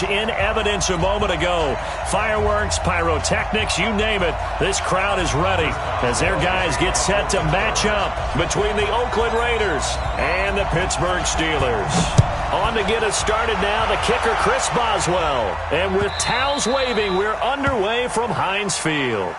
was in evidence a moment ago. Fireworks, pyrotechnics, you name it. This crowd is ready as their guys get set to match up between the Oakland Raiders and the Pittsburgh Steelers. On to get us started now, the kicker, Chris Boswell. And with towels waving, we're underway from Heinz Field.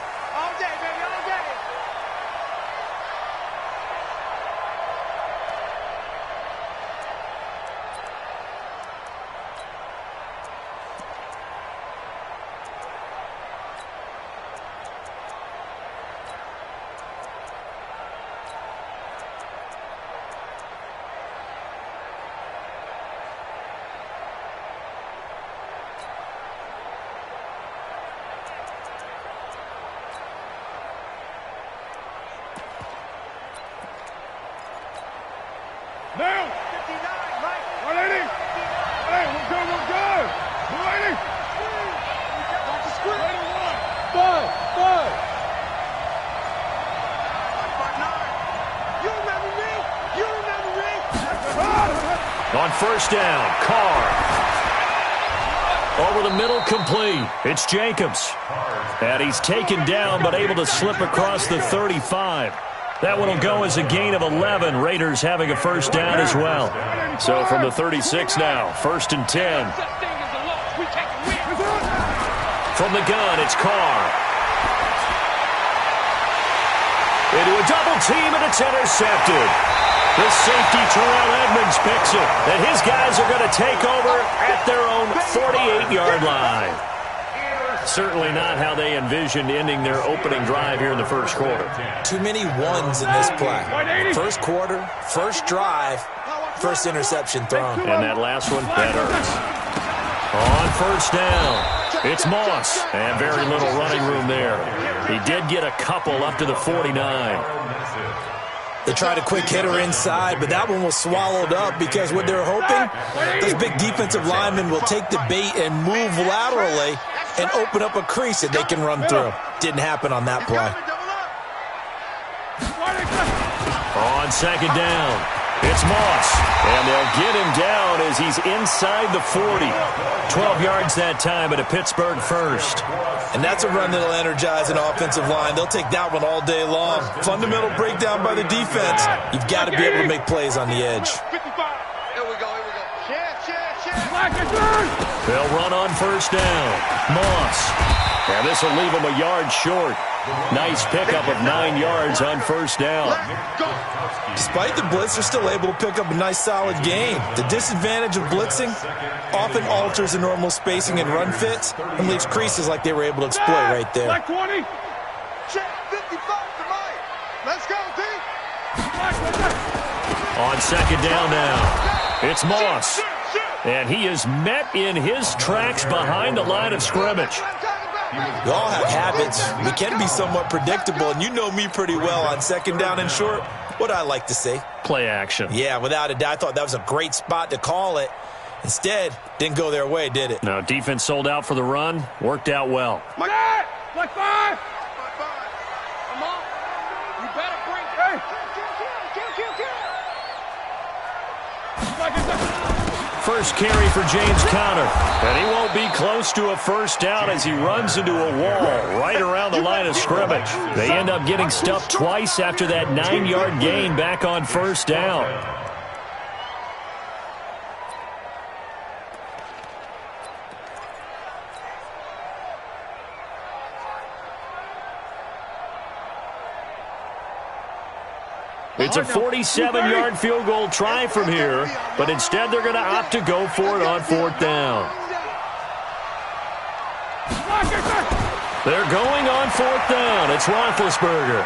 On first down, Carr. Over the middle, complete. It's Jacobs. And he's taken down, but able to slip across the 35. That one will go as a gain of 11. Raiders having a first down as well. So from the 36 now, 1st and 10. From the gun, it's Carr. Into a double team, and it's intercepted. The safety, Terrell Edmonds, picks it. And his guys are going to take over at their own 48-yard line. Certainly not how they envisioned ending their opening drive here in the first quarter. Too many ones in this play. First quarter, first drive, first interception thrown. And that last one, that hurts. On first down, it's Moss. And very little running room there. He did get a couple up to the 49. They tried a quick hitter inside, but that one was swallowed up because what they're hoping, those big defensive linemen will take the bait and move laterally and open up a crease that they can run through. Didn't happen on that play. On second down, it's Moss. And they'll get him down as he's inside the 40. 12 yards that time at a Pittsburgh first. And that's a run that'll energize an offensive line. They'll take that one all day long. Fundamental breakdown by the defense. You've got to be able to make plays on the edge. Here we go. They'll run on first down. Moss. And this will leave him a yard short. Nice pickup of 9 yards on first down. Despite the blitz, they're still able to pick up a nice solid gain. The disadvantage of blitzing often alters the normal spacing and run fits and leaves creases like they were able to exploit right there. Black 20. Check 55 to Mike. Let's go, D. On second down now, it's Moss. And he is met in his tracks behind the line of scrimmage. We all have habits. We can be somewhat predictable, and you know me pretty well on second down and short. What I like to say? Play action. Yeah, without a doubt. I thought that was a great spot to call it. Instead, didn't go their way, did it? No, defense sold out for the run. Worked out well. Black 5. Come on. You better bring it. First carry for James Conner. And he won't be close to a first down as he runs into a wall right around the line of scrimmage. They end up getting stuffed twice after that 9-yard gain back on first down. It's a 47-yard field goal try from here, but instead they're going to opt to go for it on fourth down. They're going on fourth down. It's Roethlisberger.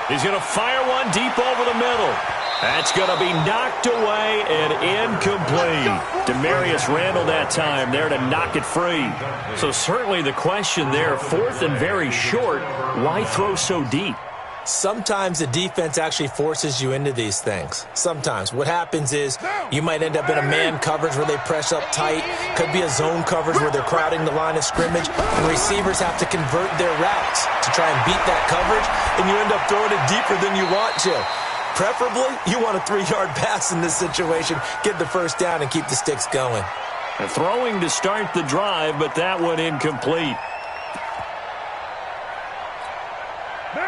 He's going to fire one deep over the middle. That's going to be knocked away and incomplete. Demarius Randall that time there to knock it free. So certainly the question there, fourth and very short, why throw so deep? Sometimes the defense actually forces you into these things. Sometimes. What happens is you might end up in a man coverage where they press up tight. Could be a zone coverage where they're crowding the line of scrimmage. And receivers have to convert their routes to try and beat that coverage. And you end up throwing it deeper than you want to. Preferably, you want a 3-yard pass in this situation. Get the first down and keep the sticks going. And throwing to start the drive, but that one incomplete.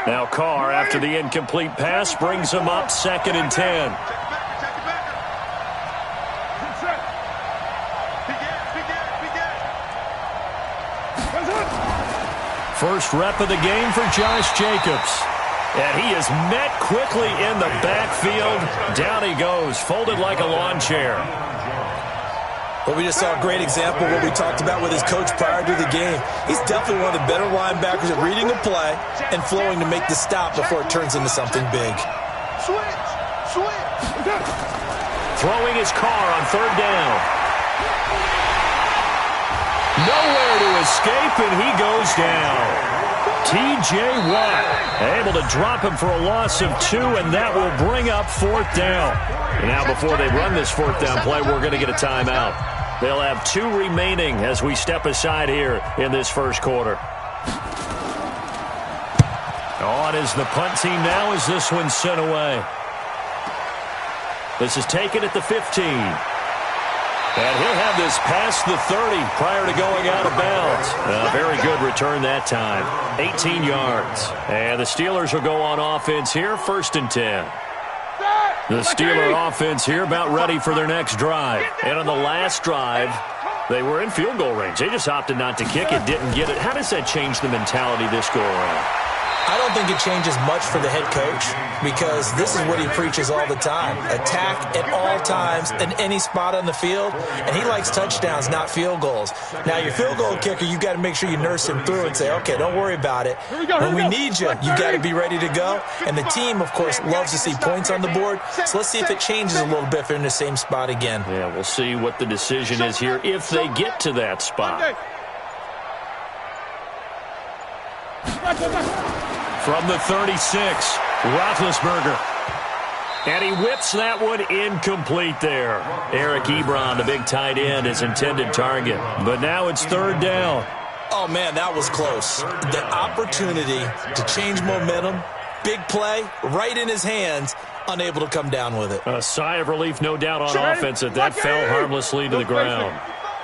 Now Carr, after the incomplete pass, brings him up 2nd and 10. First rep of the game for Josh Jacobs. And he is met quickly in the backfield. Down he goes, folded like a lawn chair. Well, we just saw a great example of what we talked about with his coach prior to the game. He's definitely one of the better linebackers at reading a play and flowing to make the stop before it turns into something big. Throwing his Carr on 3rd down. Nowhere to escape, and he goes down. T.J. Watt able to drop him for a loss of 2, and that will bring up 4th down. And now before they run this 4th down play, we're going to get a timeout. They'll have 2 remaining as we step aside here in this first quarter. On is the punt team now as this one's sent away. This is taken at the 15. And he'll have this past the 30 prior to going out of bounds. A very good return that time. 18 yards. And the Steelers will go on offense here, 1st and 10. The Steeler offense here about ready for their next drive. And on the last drive, they were in field goal range. They just opted not to kick it, didn't get it. How does that change the mentality this go around? I don't think it changes much for the head coach because this is what he preaches all the time. Attack at all times in any spot on the field, and he likes touchdowns, not field goals. Now, your field goal kicker, you got to make sure you nurse him through and say, okay, don't worry about it. When we need you, you got to be ready to go. And the team, of course, loves to see points on the board, so let's see if it changes a little bit if they're in the same spot again. Yeah, we'll see what the decision is here if they get to that spot. From the 36, Roethlisberger. And he whips that one incomplete there. Eric Ebron, the big tight end, his intended target. But now it's 3rd down. Oh, man, that was close. The opportunity to change momentum, big play, right in his hands, unable to come down with it. A sigh of relief, no doubt, on offense that fell harmlessly to the ground.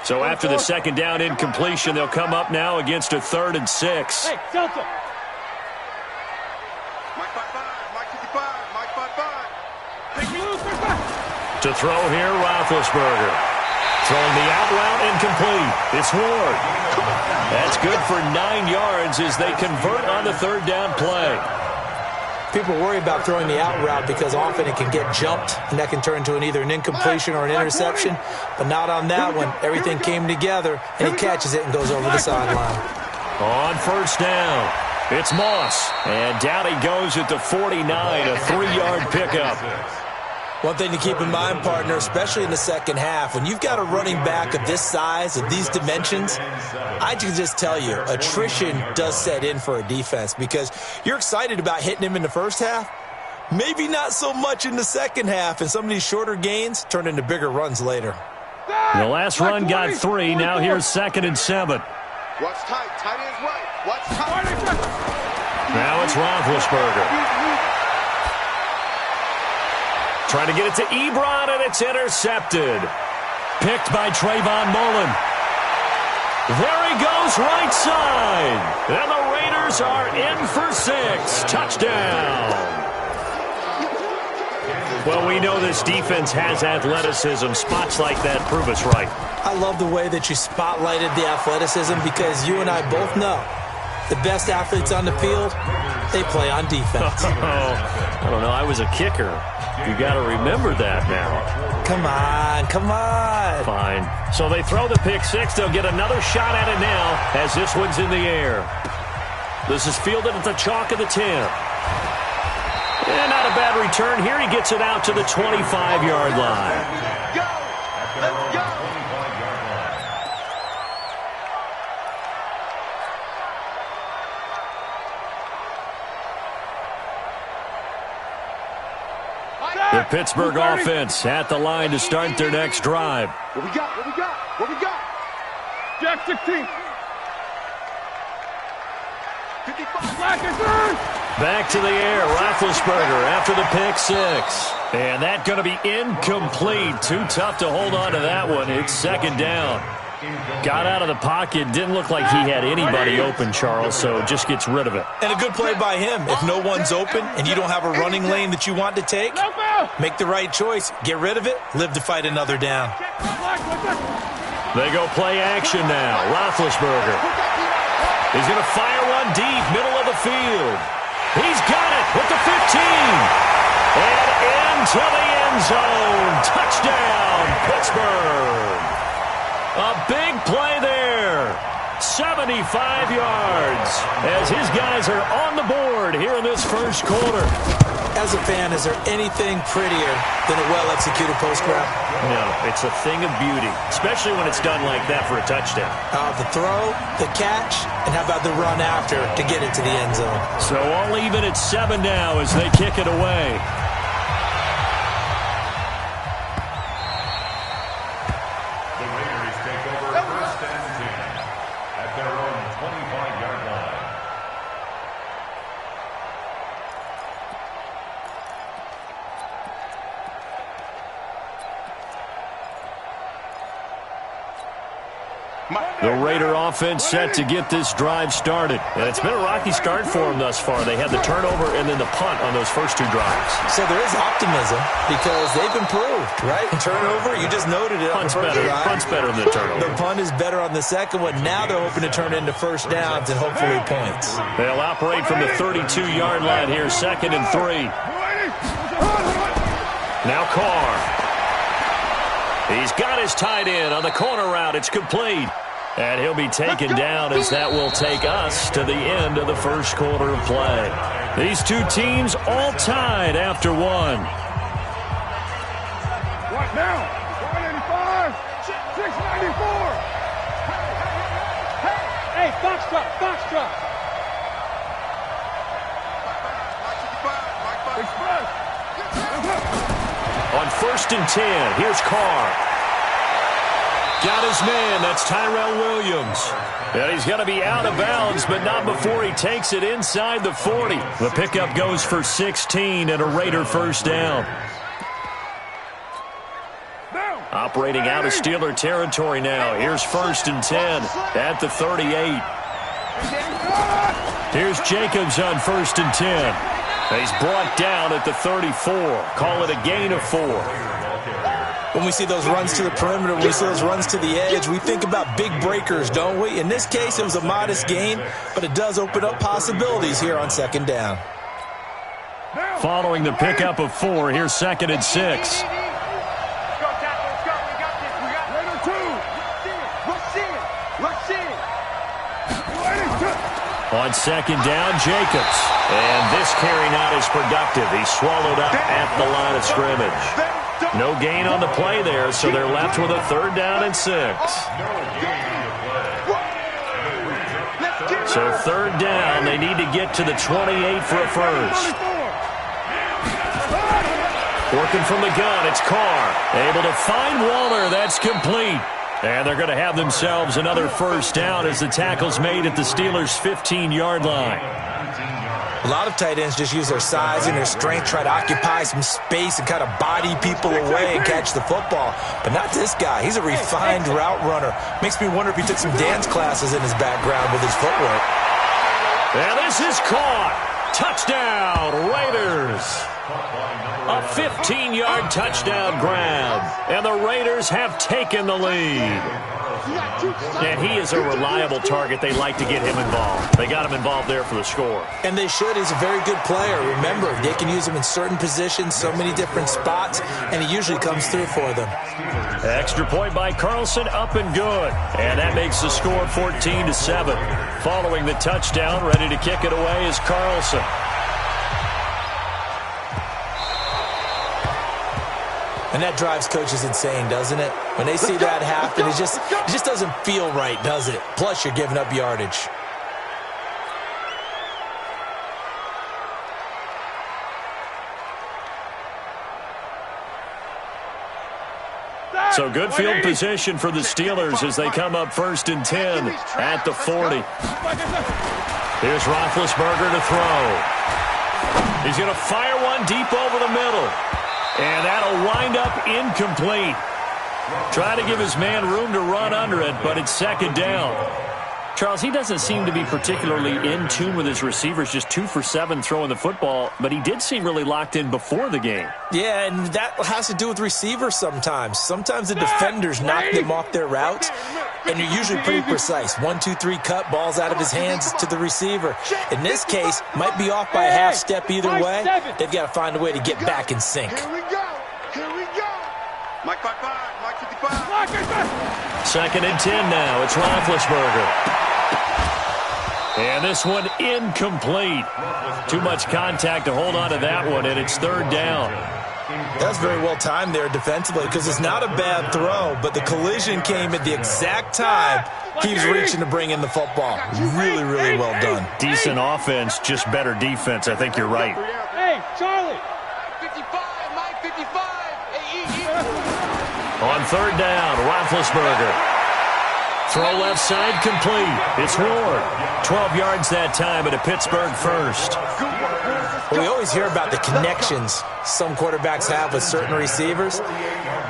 So after the 2nd down incompletion, they'll come up now against a 3rd and 6. Hey, Delta. To throw here, Roethlisberger. Throwing the out route incomplete. It's Ward. That's good for 9 yards as they convert on the 3rd down play. People worry about throwing the out route because often it can get jumped, and that can turn into either an incompletion or an interception. But not on that one. Everything came together, and he catches it and goes over the sideline. On 1st down, it's Moss. And down he goes at the 49, a 3-yard pickup. One thing to keep in mind, partner, especially in the second half, when you've got a running back of this size, of these dimensions, I can just tell you, attrition does set in for a defense because you're excited about hitting him in the first half, maybe not so much in the second half, and some of these shorter gains turn into bigger runs later. The last run got 3, now here's 2nd and 7. Watch tight, tight ends right, watch tight. Now it's Roethlisberger. Trying to get it to Ebron, and it's intercepted. Picked by Trayvon Mullen. There he goes, right side. And the Raiders are in for 6. Touchdown. Well, we know this defense has athleticism. Spots like that prove us right. I love the way that you spotlighted the athleticism because you and I both know the best athletes on the field, they play on defense. I don't know. I was a kicker. You got to remember that now. Come on, come on. Fine. So they throw the pick 6. They'll get another shot at it now as this one's in the air. This is fielded at the chalk of the 10. And not a bad return here. He gets it out to the 25-yard line. Go! Let's go! The Pittsburgh offense at the line to start their next drive. What we got? What we got? What we got? Jack 16. 55. Black is third. Back to the air, Roethlisberger after the pick 6. And that's going to be incomplete. Too tough to hold on to that one. It's second down. Got out of the pocket. Didn't look like he had anybody open, Charles, so just gets rid of it. And a good play by him. If no one's open and you don't have a running lane that you want to take, make the right choice. Get rid of it. Live to fight another down. They go play action now. Roethlisberger. He's going to fire one deep, middle of the field. He's got it with the 15. And into the end zone. Touchdown, Pittsburgh. A big play there. 75 yards as his guys are on the board here in this first quarter. As a fan, is there anything prettier than a well-executed post route? No, it's a thing of beauty, especially when it's done like that for a touchdown. The throw, the catch, and how about the run after to get it to the end zone? So all even at 7 now as they kick it away. The Raider offense set to get this drive started. And it's been a rocky start for them thus far. They had the turnover and then the punt on those first two drives. So there is optimism because they've improved, right? Turnover, you just noted it. Punt's better than the turnover. The punt is better on the second one. Now they're hoping to turn it into first downs and hopefully points. They'll operate from the 32-yard line here, 2nd and 3. Now Carr. He's got his tight end on the corner route. It's complete. And he'll be taken down as that will take us to the end of the first quarter of play. These two teams all tied after one. What now? 185, 694. Hey, Foxtrot. On 1st and 10, here's Carr. Got his man. That's Tyrell Williams. And he's going to be out of bounds, but not before he takes it inside the 40. The pickup goes for 16 and a Raider first down. Operating out of Steeler territory now. Here's 1st and 10 at the 38. Here's Jacobs on 1st and 10. He's brought down at the 34. Call it a gain of 4. When we see those runs to the perimeter, when we see those runs to the edge, we think about big breakers, don't we? In this case, it was a modest gain, but it does open up possibilities here on 2nd down. Following the pickup of 4, here's 2nd and 6. On 2nd down, Jacobs. And this carry not as productive. He's swallowed up at the line of scrimmage. No gain on the play there, so they're left with a 3rd down and 6. So 3rd down, they need to get to the 28 for a first. Working from the gun, it's Carr. Able to find Waller, that's complete. And they're going to have themselves another first down as the tackle's made at the Steelers' 15-yard line. A lot of tight ends just use their size and their strength, try to occupy some space and kind of body people away and catch the football. But not this guy. He's a refined route runner. Makes me wonder if he took some dance classes in his background with his footwork. And this is caught. Touchdown, Raiders. A 15-yard touchdown grab. And the Raiders have taken the lead. And he is a reliable target. They like to get him involved. They got him involved there for the score. And they should. He's a very good player. Remember, they can use him in certain positions, so many different spots, and he usually comes through for them. Extra point by Carlson, up and good. And that makes the score 14-7. Following the touchdown, ready to kick it away is Carlson. And that drives coaches insane, doesn't it? When they see that happen, it just doesn't feel right, does it? Plus, you're giving up yardage. So good field position for the Steelers as they come up 1st and 10 at the 40. Here's Roethlisberger to throw. He's going to fire one deep over the middle. And that'll wind up incomplete. Trying to give his man room to run under it, but it's second down. Charles, he doesn't seem to be particularly in tune with his receivers, just 2 for 7 throwing the football, but he did seem really locked in before the game. Yeah, and that has to do with receivers sometimes. Sometimes the defenders knock them off their routes, and they're usually pretty precise. 1, 2, 3 cut, balls out of his hands to the receiver. In this case, might be off by a half step either way. They've got to find a way to get back in sync. Here we go. Here we go. Mike 55. Mike 55. Second and 10 now. It's Roethlisberger. And this one incomplete. Too much contact to hold on to that one, and it's third down. That's very well timed there defensively because it's not a bad throw, but the collision came at the exact time he was reaching to bring in the football. Really, really well done. Decent offense, just better defense. I think you're right. Hey, Charlie. 55. Mike 55. Hey, On third down, Roethlisberger. Throw left side complete. It's Ward. 12 yards that time at a Pittsburgh first. Well, we always hear about the connections some quarterbacks have with certain receivers.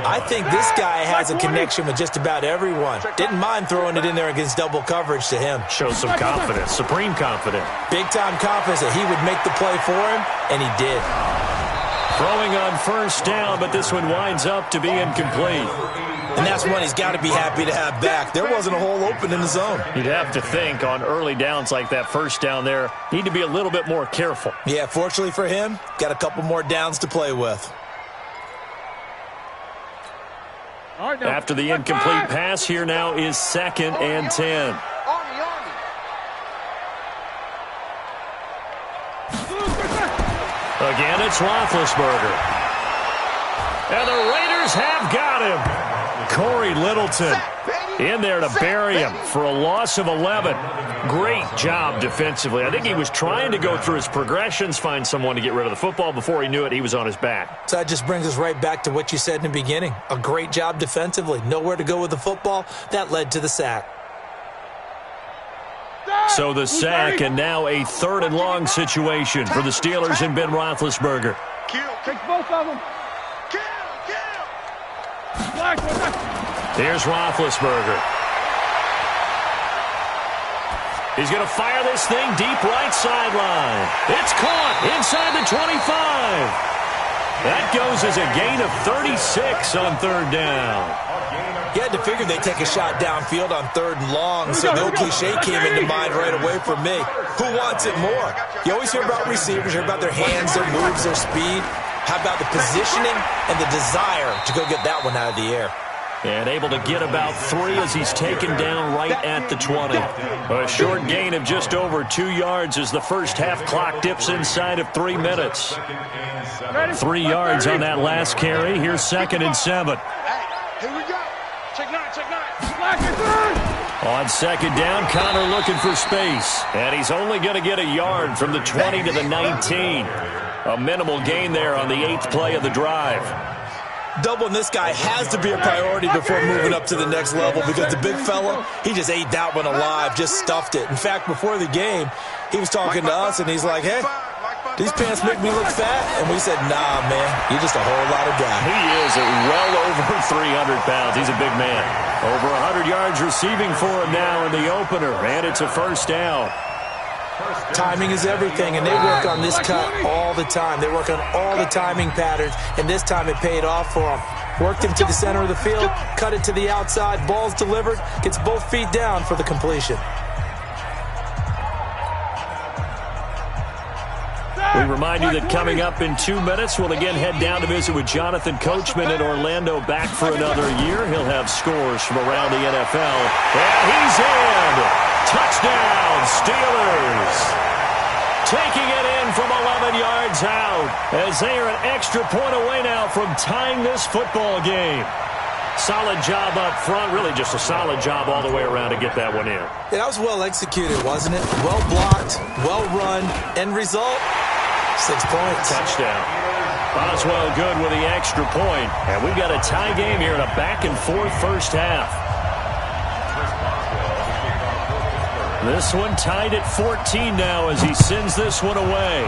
I think this guy has a connection with just about everyone. Didn't mind throwing it in there against double coverage to him. Shows some confidence, supreme confidence. Big-time confidence that he would make the play for him, and he did. Throwing on first down, but this one winds up to be incomplete. And that's one he's got to be happy to have back. There wasn't a hole open in the zone. You'd have to think on early downs like that first down there, need to be a little bit more careful. Yeah, fortunately for him, got a couple more downs to play with. After the incomplete pass, here now is second and 10. Again, it's Roethlisberger. And the Raiders have got him. Corey Littleton in there to bury him for a loss of 11. Great job defensively. I think he was trying to go through his progressions, find someone to get rid of the football. Before he knew it, he was on his back. So that just brings us right back to what you said in the beginning. A great job defensively. Nowhere to go with the football. That led to the sack. So the sack, and now a third and long situation for the Steelers and Ben Roethlisberger. Take both of them. Here's Roethlisberger. He's going to fire this thing deep right sideline. It's caught inside the 25. That goes as a gain of 36 on third down. You had to figure they'd take a shot downfield on third and long, so the old cliche came into mind right away for me. Who wants it more? You always hear about receivers, hear about their hands, their moves, their speed. How about the positioning and the desire to go get that one out of the air? And able to get about 3 as he's taken down right at the 20. A short gain of just over 2 yards as the first half clock dips inside of 3 minutes. 3 yards on that last carry. Here's second and 7. Here we go. Check 9, check 9. On second down, Connor looking for space. And he's only going to get a yard from the 20 to the 19. A minimal gain there on the 8th play of the drive. Doubling this guy has to be a priority before moving up to the next level because the big fella, he just ate that one alive, just stuffed it. In fact, before the game, he was talking to us, and he's like, hey, these pants make me look fat. And we said, nah, man, you're just a whole lot of guy. He is at well over 300 pounds. He's a big man. Over 100 yards receiving for him now in the opener, and it's a first down. Timing is everything, and they work on this cut all the time. They work on all the timing patterns, and this time it paid off for them. Worked him to the center of the field, cut it to the outside, ball's delivered, gets both feet down for the completion. We remind you that coming up in 2 minutes, we'll again head down to visit with Jonathan Coachman in Orlando, back for another year. He'll have scores from around the NFL. And he's in! Touchdown, Steelers! Taking it in from 11 yards out as they are an extra point away now from tying this football game. Solid job up front, really just a solid job all the way around to get that one in. Yeah, that was well executed, wasn't it? Well blocked, well run, end result, 6 points. Touchdown. Boswell good with the extra point, and we've got a tie game here in a back-and-forth first half. This one tied at 14 now as he sends this one away.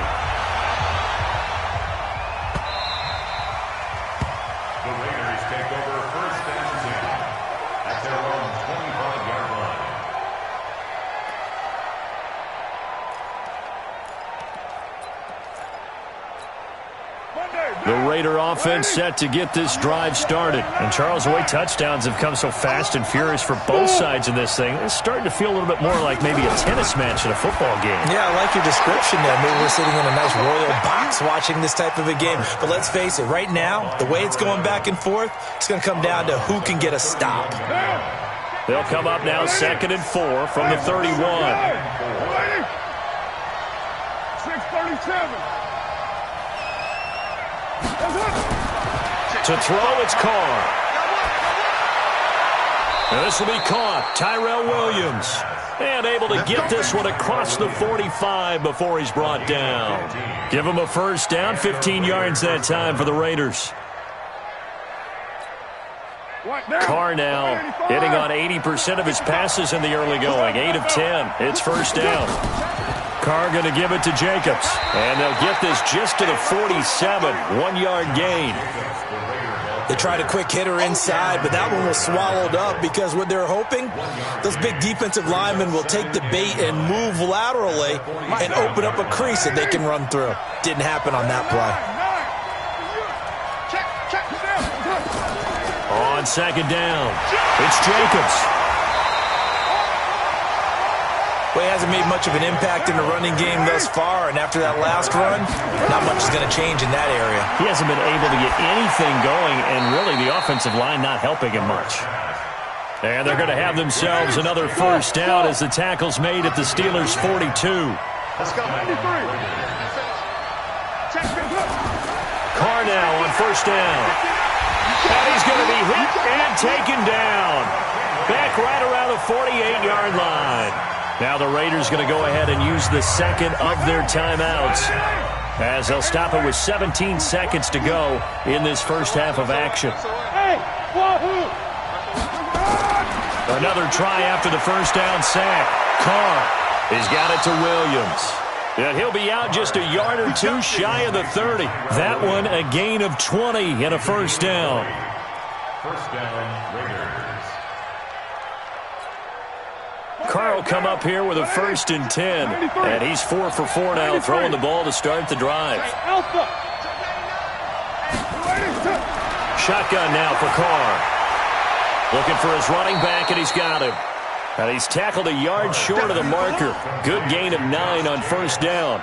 The Raider offense set to get this drive started. And Charles, the way touchdowns have come so fast and furious for both sides in this thing, it's starting to feel a little bit more like maybe a tennis match in a football game. Yeah, I like your description there. Maybe we're sitting in a nice royal box watching this type of a game. But let's face it, right now, the way it's going back and forth, it's going to come down to who can get a stop. They'll come up now 2nd and 4 from the 31. 6:37. To throw, it's Carr. And this will be caught. Tyrell Williams. And able to get this one across the 45 before he's brought down. Give him a first down, 15 yards that time for the Raiders. Carr now hitting on 80% of his passes in the early going. 8 of 10. It's first down. Carr going to give it to Jacobs. And they'll get this just to the 47. 1-yard gain. They tried a quick hitter inside, but that one was swallowed up because what they're hoping, those big defensive linemen will take the bait and move laterally and open up a crease that they can run through. Didn't happen on that play. On 2nd down, it's Jacobs. Well, he hasn't made much of an impact in the running game thus far, and after that last run, not much is going to change in that area. He hasn't been able to get anything going, and really the offensive line not helping him much. And they're going to have themselves another first down as the tackle's made at the Steelers' 42. Let's go. Carr now on first down. And he's going to be hit and taken down. Back right around the 48-yard line. Now the Raiders going to go ahead and use the second of their timeouts as they'll stop it with 17 seconds to go in this first half of action. Another try after the first down sack. Carr has got it to Williams. And he'll be out just a yard or two shy of the 30. That one a gain of 20 and a first down. First down, Raiders. Carr will come up here with a 1st and 10. And he's 4 for 4 now, throwing the ball to start the drive. Shotgun now for Carr. Looking for his running back, and he's got him. And he's tackled a yard short of the marker. Good gain of 9 on first down.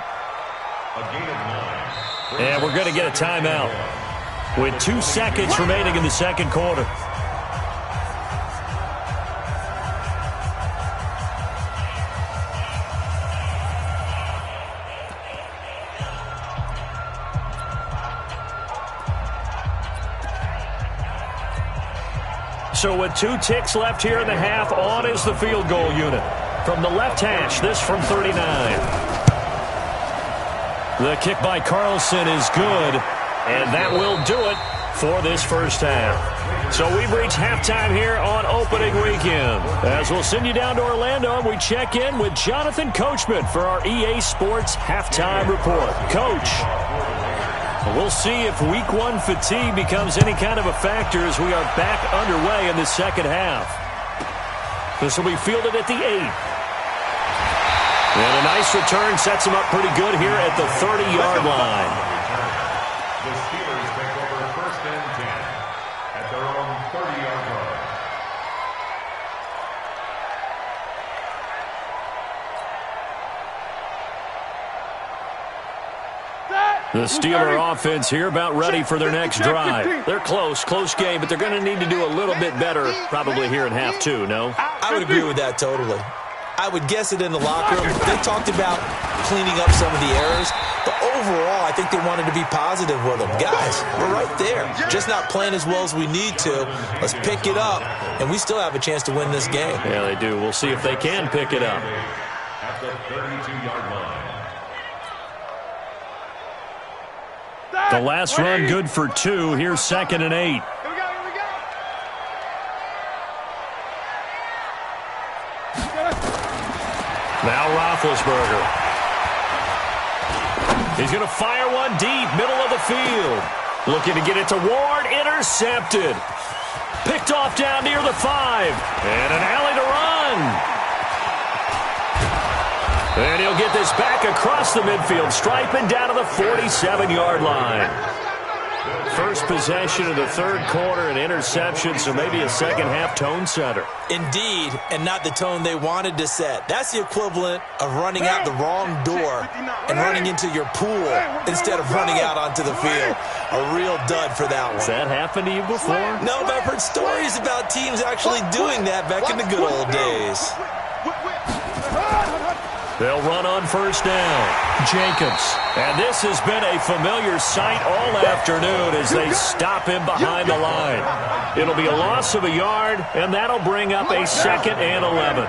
And we're going to get a timeout with 2 seconds remaining in the second quarter. So with 2 ticks left here in the half, on is the field goal unit. From the left hash, this from 39. The kick by Carlson is good, and that will do it for this first half. So we've reached halftime here on opening weekend. As we'll send you down to Orlando, and we check in with Jonathan Coachman for our EA Sports Halftime Report. Coach, we'll see if Week 1 fatigue becomes any kind of a factor as we are back underway in the second half. This will be fielded at the 8. And a nice return sets him up pretty good here at the 30-yard line. The Steelers take over 1st and 10 at their own 30-yard line. The Steeler offense here about ready for their next drive. They're close game, but they're going to need to do a little bit better probably here in half 2, no? I would agree with that totally. I would guess it in the locker room. They talked about cleaning up some of the errors, but overall, I think they wanted to be positive with them. Guys, we're right there. Just not playing as well as we need to. Let's pick it up, and we still have a chance to win this game. Yeah, they do. We'll see if they can pick it up. At the 32-yard line. The last run good for 2. Here's 2nd and 8. Now Roethlisberger. He's going to fire one deep, middle of the field. Looking to get it to Ward, intercepted. Picked off down near the 5. And an alley to run. And he'll get this back across the midfield stripe and down to the 47-yard line. First possession of the third quarter, an interception, so maybe a second-half tone setter. Indeed, and not the tone they wanted to set. That's the equivalent of running out the wrong door and running into your pool instead of running out onto the field. A real dud for that one. Has that happened to you before? No, but I've heard stories about teams actually doing that back in the good old days. They'll run on first down. Jacobs. And this has been a familiar sight all afternoon as they stop him behind the line. It'll be a loss of a yard, and that'll bring up a 2nd and 11.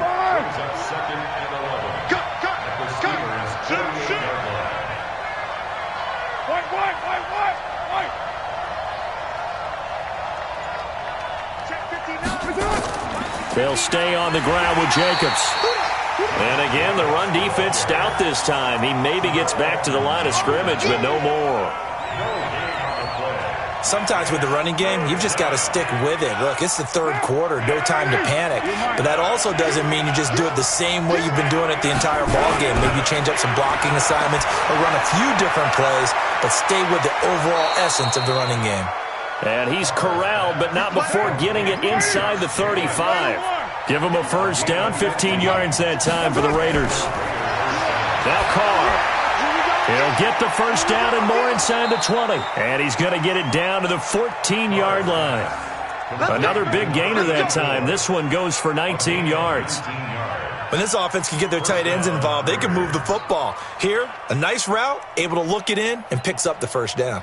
They'll stay on the ground with Jacobs. And again, the run defense stout this time. He maybe gets back to the line of scrimmage, but no more. Sometimes with the running game, you've just got to stick with it. Look, it's the third quarter, no time to panic. But that also doesn't mean you just do it the same way you've been doing it the entire ball game. Maybe you change up some blocking assignments or run a few different plays, but stay with the overall essence of the running game. And he's corralled, but not before getting it inside the 35. Give him a first down, 15 yards that time for the Raiders. Now Carr. He'll get the first down and more inside the 20. And he's going to get it down to the 14-yard line. Another big gainer that time. This one goes for 19 yards. When this offense can get their tight ends involved, they can move the football. Here, a nice route, able to look it in, and picks up the first down.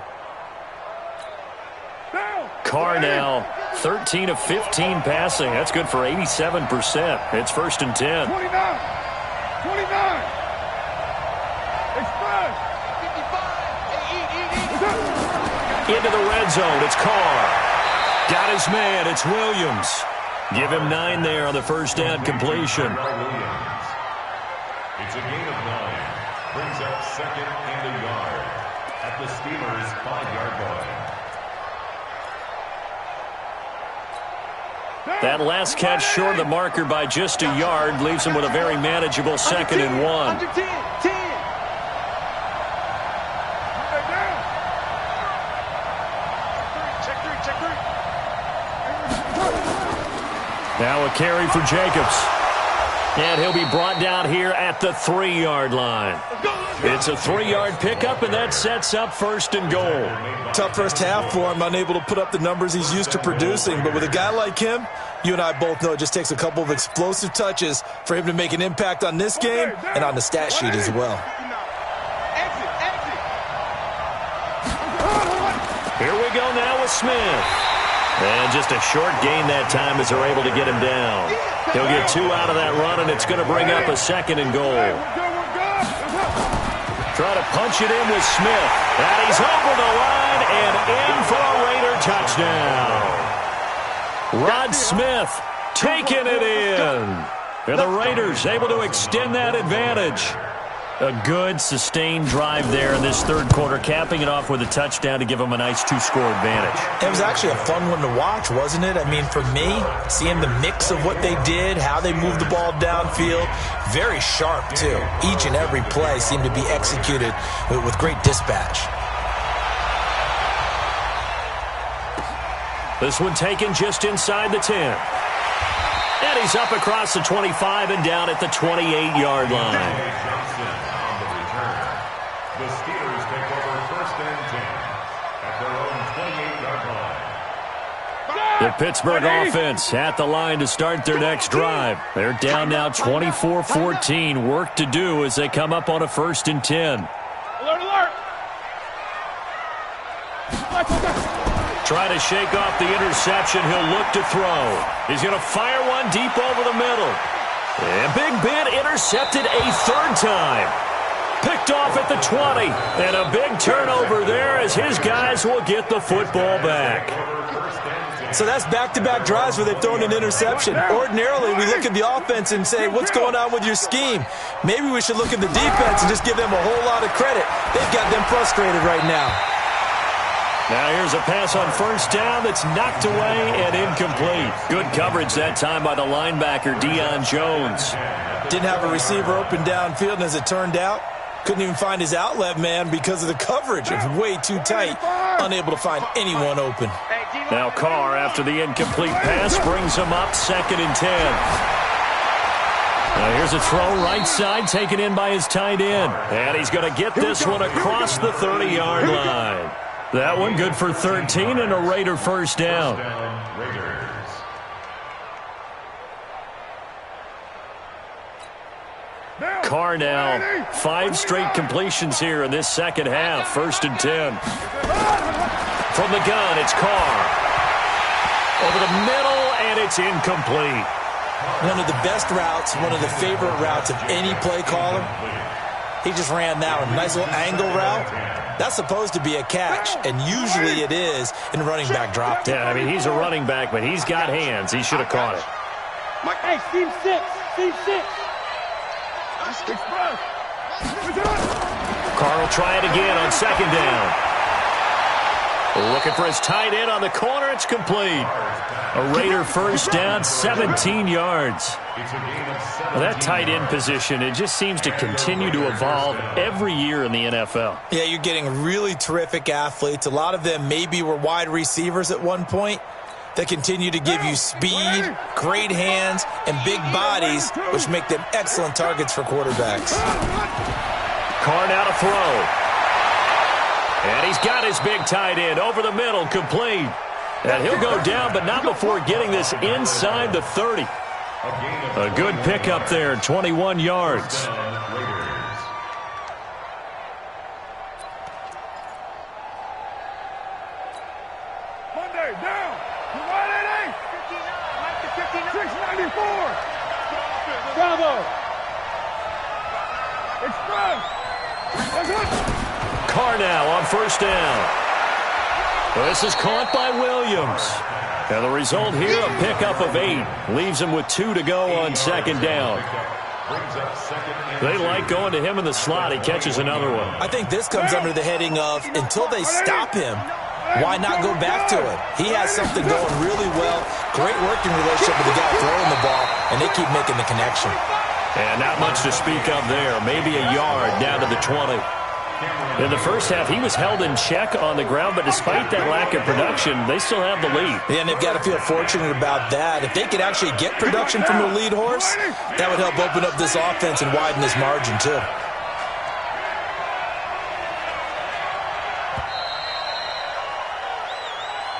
Carr now 13 of 15 passing. That's good for 87%. It's 1st and 10. 29. Express. 55. Into the red zone. It's Carr. Got his man. It's Williams. Give him 9 there on the first down completion. It's a gain of 9. Brings up 2nd and a yard at the Steelers' 5-yard line. That last catch short of the marker by just a yard leaves him with a very manageable 2nd and 1. Now a carry for Jacobs. And he'll be brought down here at the 3-yard line. It's a 3-yard pickup, and that sets up 1st and goal. Tough first half for him, unable to put up the numbers he's used to producing. But with a guy like him, you and I both know it just takes a couple of explosive touches for him to make an impact on this game and on the stat sheet as well. Here we go now with Smith. And just a short gain that time as they're able to get him down. He'll get 2 out of that run, and it's going to bring up a 2nd and goal. Try to punch it in with Smith. And he's over the line and in for a Raider touchdown. Rod Smith taking it in. And the Raiders able to extend that advantage. A good, sustained drive there in this third quarter, capping it off with a touchdown to give them a nice 2-score advantage. It was actually a fun one to watch, wasn't it? I mean, for me, seeing the mix of what they did, how they moved the ball downfield, very sharp, too. Each and every play seemed to be executed with great dispatch. This one taken just inside the 10. And he's up across the 25 and down at the 28-yard line. The Steelers take over 1st and 10 at their own 28-yard line. The Pittsburgh offense at the line to start their next drive. They're down now 24-14. Work to do as they come up on a 1st and 10. Alert, alert. Try to shake off the interception. He'll look to throw. He's going to fire one deep over the middle. And Big Ben intercepted a 3rd time. Picked off at the 20. And a big turnover there as his guys will get the football back. So that's back-to-back drives where they've thrown an interception. Ordinarily, we look at the offense and say, what's going on with your scheme? Maybe we should look at the defense and just give them a whole lot of credit. They've got them frustrated right now. Now here's a pass on 1st down that's knocked away and incomplete. Good coverage that time by the linebacker, Deion Jones. Didn't have a receiver open downfield, and as it turned out, Couldn't even find his outlet man because of the coverage. It's way too tight. Unable to find anyone open. Now Carr, after the incomplete pass, brings him up 2nd and 10. Now here's a throw right side, taken in by his tight end. And he's going to get this one across the 30-yard line. That one good for 13 and a Raider first down. Carr now, 5 straight completions here in this second half. 1st and 10. From the gun, it's Carr. Over the middle, and it's incomplete. One of the best routes, one of the favorite routes of any play caller. He just ran that one. Nice little angle route. That's supposed to be a catch, and usually it is, and the running back dropped it. Yeah, I mean, he's a running back, but he's got hands. He should have caught it. Hey, Steve 6. Steve 6. Carr will try it again on 2nd down. Looking for his tight end on the corner. It's complete. A Raider first down, 17 yards. Well, that tight end position, it just seems to continue to evolve every year in the NFL. Yeah, you're getting really terrific athletes. A lot of them maybe were wide receivers at one point. They continue to give you speed, great hands, and big bodies, which make them excellent targets for quarterbacks. Carr now to throw. And he's got his big tight end over the middle, complete. And he'll go down, but not before getting this inside the 30. A good pickup there, 21 yards. Monday, down. 188. 694. Bravo. Express. Carr now on 1st down. This is caught by Williams. And the result here, a pickup of 8. Leaves him with 2 to go on 2nd down. They like going to him in the slot. He catches another one. I think this comes under the heading of, until they stop him, why not go back to it? He has something going really well. Great working relationship with the guy throwing the ball, and they keep making the connection. And not much to speak of there. Maybe a yard down to the 20. In the first half, he was held in check on the ground, but despite that lack of production, they still have the lead. And they've got to feel fortunate about that. If they could actually get production from the lead horse, that would help open up this offense and widen this margin, too.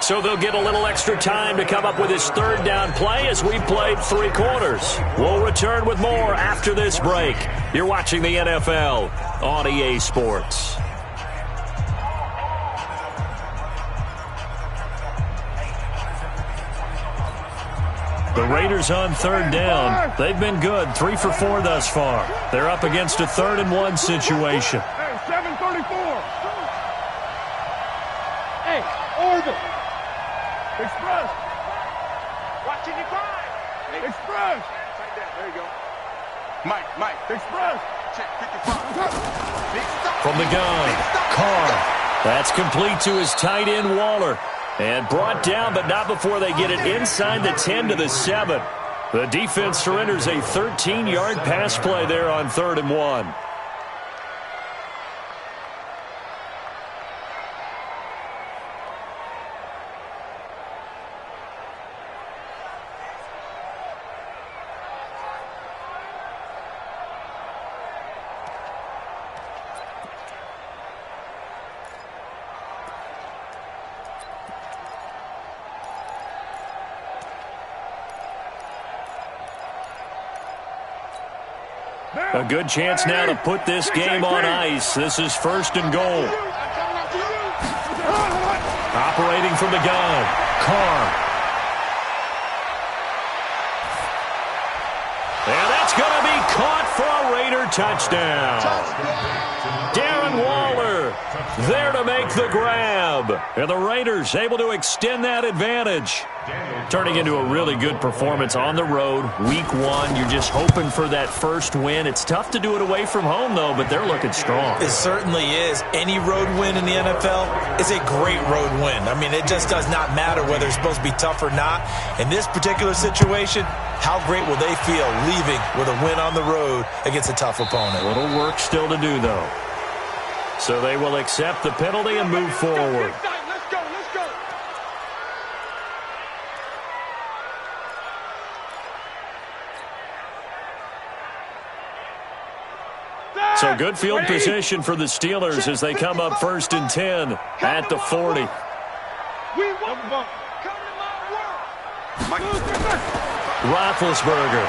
So they'll get a little extra time to come up with his 3rd down play as we played 3 quarters. We'll return with more after this break. You're watching the NFL on EA Sports. The Raiders on 3rd down. They've been good, 3 for 4 thus far. They're up against a 3rd and 1 situation. Hey, 734. Hey, Orbit. Express. Watching you drive. Express. There you go. Mike. Express. Check 55. From the gun, Carr. That's complete to his tight end, Waller. And brought down, but not before they get it inside the 10 to the 7. The defense surrenders a 13-yard pass play there on 3rd and 1. A good chance now to put this game on ice. This is 1st and goal. Operating from the gun, Carr. And that's going to be caught for a Raider touchdown. Darren Waller there to make the grab. And the Raiders able to extend that advantage. Turning into a really good performance on the road. Week 1, you're just hoping for that first win. It's tough to do it away from home, though, but they're looking strong. It certainly is. Any road win in the NFL is a great road win. I mean, it just does not matter whether it's supposed to be tough or not. In this particular situation, how great will they feel leaving with a win on the road against a tough opponent? A little work still to do, though. So they will accept the penalty and move forward. Let's go, let's go. So good field position for the Steelers as they come up 1st and 10 at the 40. We won't come to my work. Roethlisberger.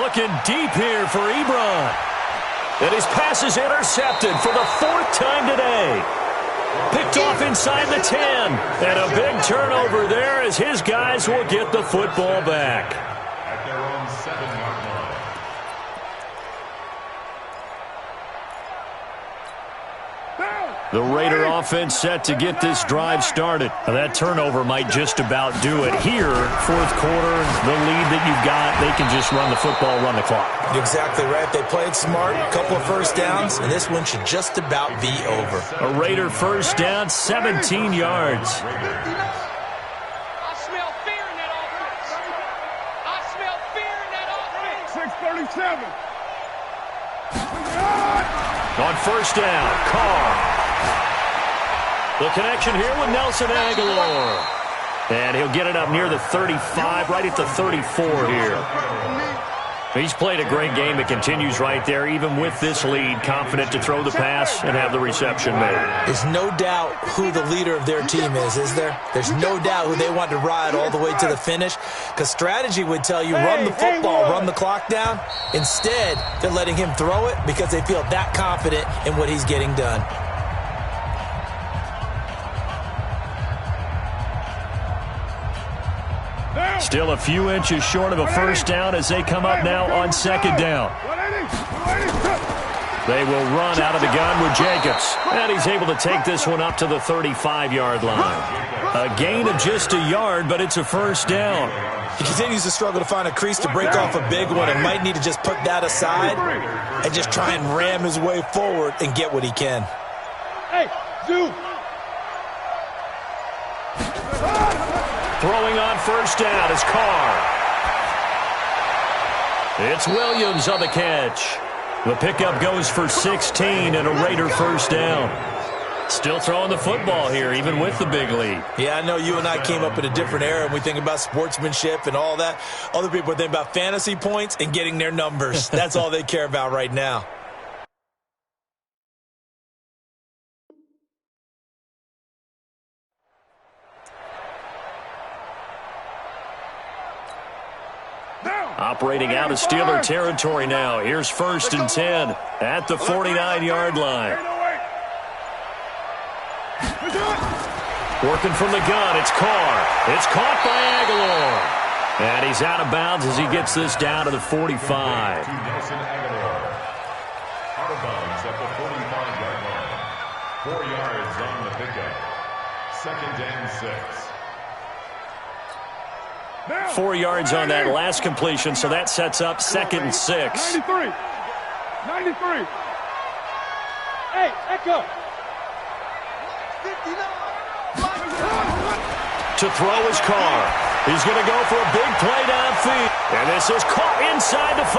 Looking deep here for Ebron. And his pass is intercepted for the 4th time today. Picked off inside the 10. And a big turnover there as his guys will get the football back. At their own 7-yard line. The Raider offense set to get this drive started. Now that turnover might just about do it here. 4th quarter, the lead that you've got, they can just run the football, run the clock. You're exactly right. They played smart, a couple of first downs, and this one should just about be over. A Raider first down, 17 yards. I smell fear in that offense. I smell fear in that offense. 637. On first down, Carr. The connection here with Nelson Aguilar. And he'll get it up near the 35, right at the 34 here. He's played a great game. It continues right there, even with this lead, confident to throw the pass and have the reception made. There's no doubt who the leader of their team is there? There's no doubt who they want to ride all the way to the finish, because strategy would tell you run the football, run the clock down. Instead, they're letting him throw it because they feel that confident in what he's getting done. Still a few inches short of a first down as they come up now on 2nd down. They will run out of the gun with Jacobs. And he's able to take this one up to the 35-yard line. A gain of just a yard, but it's a first down. He continues to struggle to find a crease to break off a big one and might need to just put that aside and just try and ram his way forward and get what he can. Hey, Zoo. Throwing on first down is Carr. It's Williams on the catch. The pickup goes for 16 and a Raider first down. Still throwing the football here, even with the big lead. Yeah, I know you and I came up in a different era and we think about sportsmanship and all that. Other people think about fantasy points and getting their numbers. That's all they care about right now. Operating out of Steeler territory now. Here's 1st and 10 at the 49-yard line. Working from the gun, it's Carr. It's caught by Aguilar. And he's out of bounds as he gets this down to the 45. To Nelson Aguilar. Out of bounds at the 45-yard line. 4 yards on the pickup. 2nd and 6. 4 yards on that last completion, so that sets up 2nd and 6. 93. 93. Hey, Echo. To throw is Carr. He's going to go for a big play downfield. And this is caught inside the 5.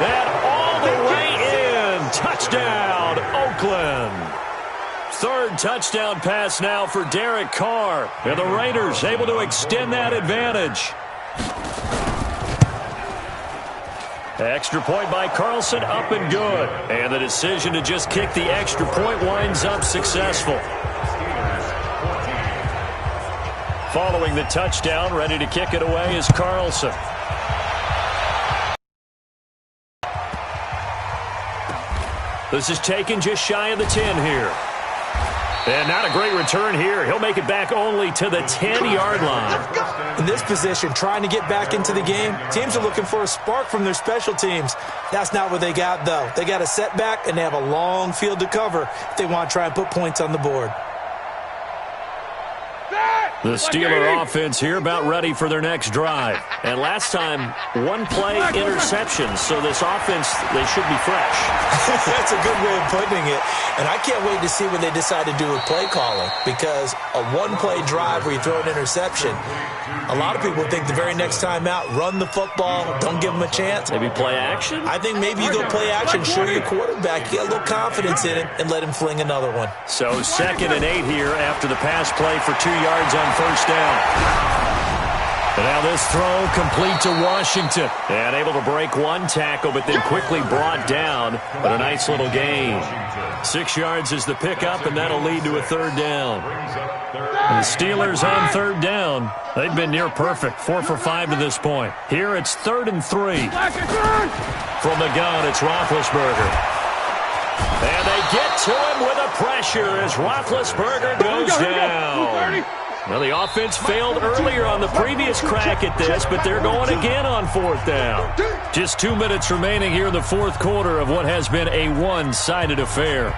And all the way in. Touchdown, Oakland. 3rd touchdown pass now for Derek Carr. And the Raiders able to extend that advantage. Extra point by Carlson, up and good. And the decision to just kick the extra point winds up successful. Following the touchdown, ready to kick it away is Carlson. This is taken just shy of the 10 here. And not a great return here. He'll make it back only to the 10-yard line. In this position, trying to get back into the game, teams are looking for a spark from their special teams. That's not what they got, though. They got a setback, and they have a long field to cover if they want to try and put points on the board. The Steeler offense here about ready for their next drive. And last time, one-play interception. So this offense, they should be fresh. That's a good way of putting it. And I can't wait to see what they decide to do with play calling, because a one-play drive where you throw an interception, a lot of people think the very next time out, run the football, don't give them a chance. Maybe play action? I think maybe you go play action, show your quarterback, get a little confidence in him, and let him fling another one. So 2nd and 8 here after the pass play for 2 yards on first down. And now this throw complete to Washington. And able to break one tackle, but then quickly brought down. But a nice little gain. 6 yards is the pickup, and that'll lead to a 3rd down. And the Steelers on 3rd down. They've been near perfect, 4 for 5 to this point. Here it's 3rd and 3. From the gun, it's Roethlisberger. And they get to him with a pressure as Roethlisberger goes down. Well, the offense failed earlier on the previous crack at this, but they're going again on 4th down. Just 2 minutes remaining here in the 4th quarter of what has been a one-sided affair.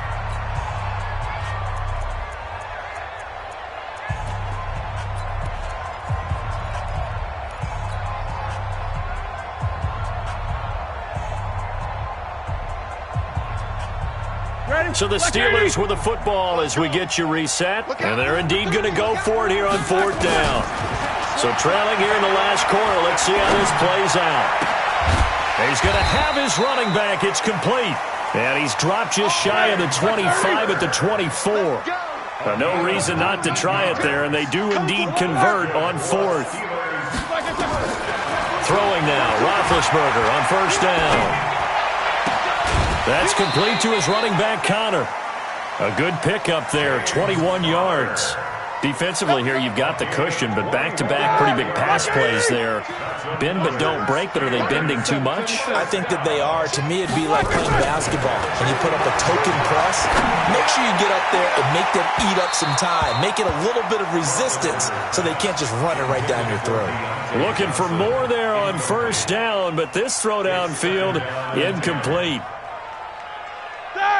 So the Steelers with the football as we get you reset. And they're indeed going to go for it here on 4th down. So trailing here in the last quarter. Let's see how this plays out. He's going to have his running back. It's complete. And he's dropped just shy of the 25 at the 24. No reason not to try it there. And they do indeed convert on 4th. Throwing now. Roethlisberger on 1st down. That's complete to his running back, Connor. A good pickup there, 21 yards. Defensively here, you've got the cushion, but back-to-back pretty big pass plays there. Bend but don't break, but are they bending too much? I think that they are. To me, it'd be like playing basketball. When you put up a token press, make sure you get up there and make them eat up some time. Make it a little bit of resistance so they can't just run it right down your throat. Looking for more there on 1st down, but this throw downfield, incomplete.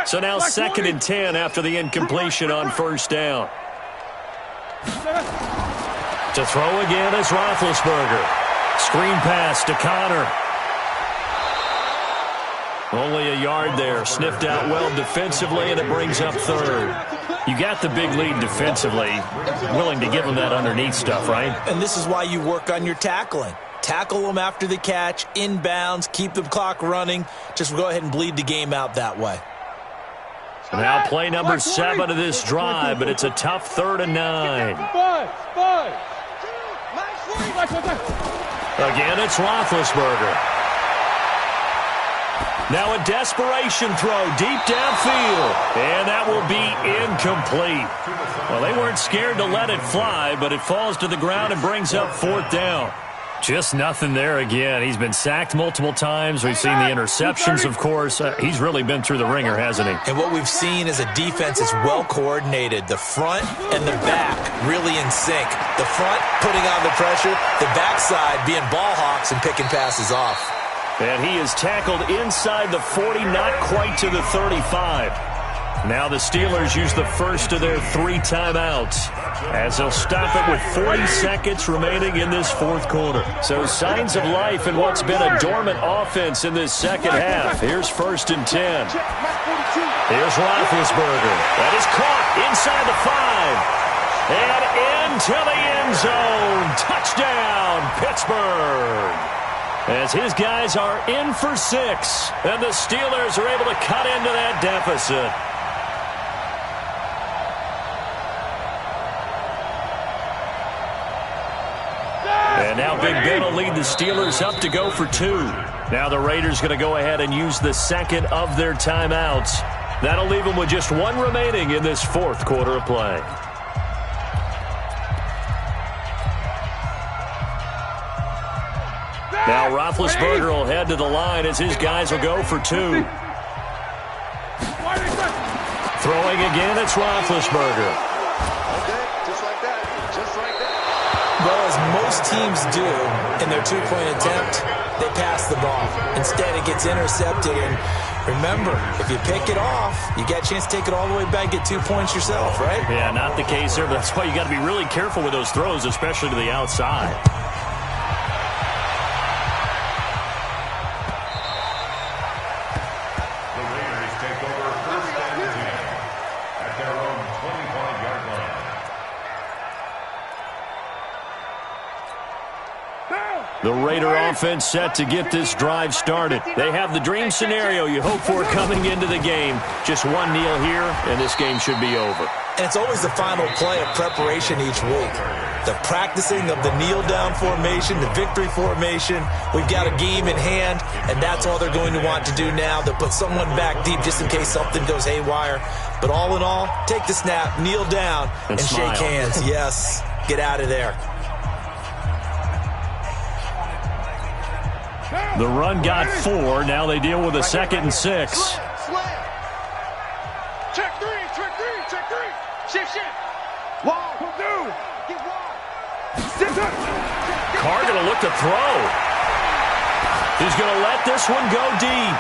So now 2nd and 10 after the incompletion on 1st down. To throw again is Roethlisberger. Screen pass to Connor. Only a yard there. Sniffed out well defensively, and it brings up 3rd. You got the big lead defensively. Willing to give them that underneath stuff, right? And this is why you work on your tackling. Tackle them after the catch, inbounds, keep the clock running. Just go ahead and bleed the game out that way. Now play number 7 of this drive, but it's a tough 3rd and 9. Again, it's Roethlisberger. Now a desperation throw deep downfield, and that will be incomplete. Well, they weren't scared to let it fly, but it falls to the ground and brings up 4th down. Just nothing there again. He's been sacked multiple times. We've seen the interceptions, of course. He's really been through the ringer, hasn't he? And what we've seen is a defense that's well coordinated. The front and the back really in sync. The front putting on the pressure, the backside being ball hawks and picking passes off. And he is tackled inside the 40, not quite to the 35. Now the Steelers use the first of their 3 timeouts as they'll stop it with 40 seconds remaining in this 4th quarter. So signs of life in what's been a dormant offense in this 2nd half. Here's 1st and 10. Here's Roethlisberger. That is caught inside the 5. And into the end zone. Touchdown, Pittsburgh. As his guys are in for 6. And the Steelers are able to cut into that deficit. And now Big Ben will lead the Steelers up to go for 2. Now the Raiders going to go ahead and use the 2nd of their timeouts. That'll leave them with just 1 remaining in this 4th quarter of play. Now Roethlisberger will head to the line as his guys will go for 2. Throwing again, it's Roethlisberger. Okay, just like that. Just like that. Well, as most teams do in their two-point attempt, they pass the ball. Instead, it gets intercepted. And remember, if you pick it off, you get a chance to take it all the way back, get 2 points yourself, right? Yeah, not the case there, but that's why you got to be really careful with those throws, especially to the outside. The Raiders take over first and 10 at their own 25-yard line. The Raider offense set to get this drive started. They have the dream scenario you hope for coming into the game. Just one kneel here, and this game should be over. And it's always the final play of preparation each week. The practicing of the kneel-down formation, the victory formation. We've got a game in hand, and that's all they're going to want to do now. They'll put someone back deep just in case something goes haywire. But all in all, take the snap, kneel down, and shake hands. Yes, get out of there. The run got 4. Now they deal with a 2nd and 6. Check three, check three, check three. Shift. Wall, do. Get wall. Carr going to look to throw. He's going to let this one go deep.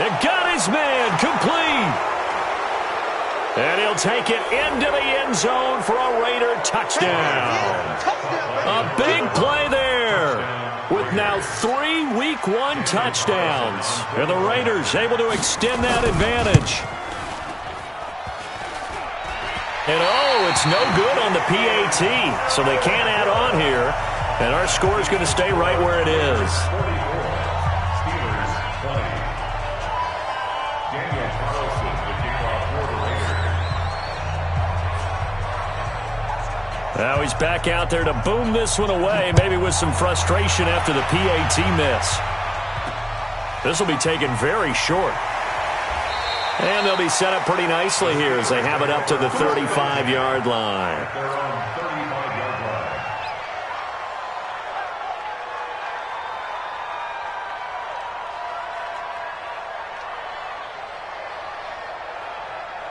It got his man complete. And he'll take it into the end zone for a Raider touchdown. A big play there, with now 3 Week 1 touchdowns. And the Raiders able to extend that advantage. And it's no good on the PAT, so they can't add on here. And our score is going to stay right where it is. 44, Steelers 20. Daniel Carlson, the kickoff for the Raiders. Now he's back out there to boom this one away, maybe with some frustration after the PAT miss. This will be taken very short. And they'll be set up pretty nicely here as they have it up to the 35-yard line. At their own 35-yard line.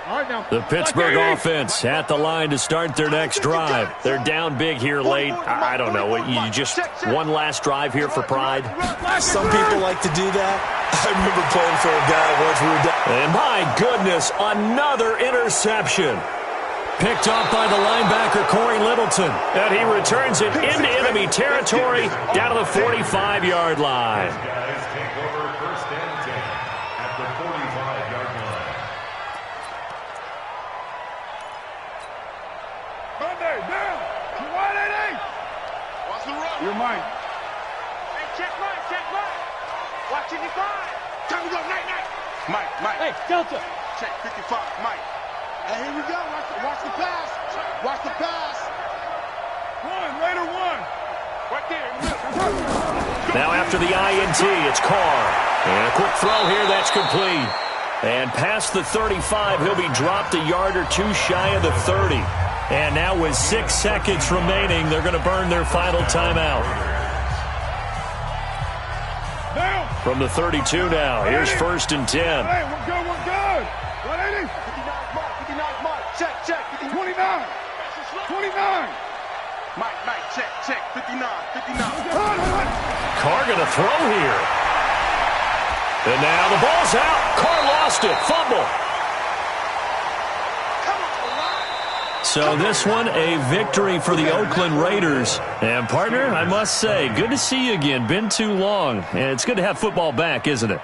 All right, now. The Pittsburgh offense at the line to start their next drive. They're down big here late. I don't know. You just one last drive here for pride? Some people like to do that. I remember playing for a guy once we were down. And my goodness, another interception. Picked off by the linebacker, Corey Littleton. And he returns it into enemy territory down to the 45-yard line. These guys take over first and 10 at the 45-yard line. Monday, down. 188. Watch the run. You're mine. Hey, check right, check right. Watch it, divide. Time to go, night. Mike. Hey, Delta. Check 55, Mike. Hey, here we go. Watch the pass. Watch the pass. Raider one. Right there. Now after the INT, it's Carr. And a quick throw here, that's complete. And past the 35, he'll be dropped a yard or two shy of the 30. And now with 6 seconds remaining, they're going to burn their final timeout. Down. From the 32 now, here's 1st and 10. Hey, we're good. 180. 59 mark. Check. 29. 29. Mike, check. 59. Carr going to throw here. And now the ball's out. Carr lost it. Fumble. So this one, a victory for the Oakland Raiders. And, partner, I must say, good to see you again. Been too long. And it's good to have football back, isn't it?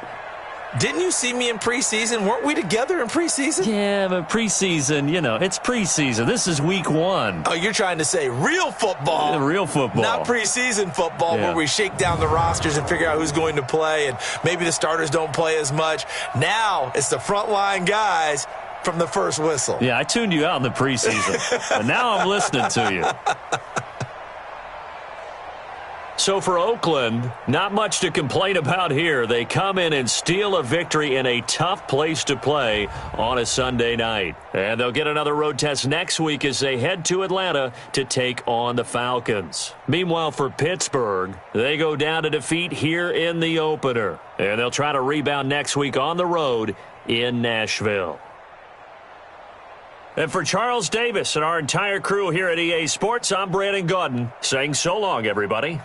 Didn't you see me in preseason? Weren't we together in preseason? Yeah, but preseason, it's preseason. This is week 1. Oh, you're trying to say real football. Real football. Not preseason football, Yeah. where we shake down the rosters and figure out who's going to play, and maybe the starters don't play as much. Now it's the frontline guys from the first whistle. Yeah, I tuned you out in the preseason. And now I'm listening to you. So for Oakland, not much to complain about here. They come in and steal a victory in a tough place to play on a Sunday night. And they'll get another road test next week as they head to Atlanta to take on the Falcons. Meanwhile, for Pittsburgh, they go down to defeat here in the opener. And they'll try to rebound next week on the road in Nashville. And for Charles Davis and our entire crew here at EA Sports, I'm Brandon Gaudin saying so long, everybody.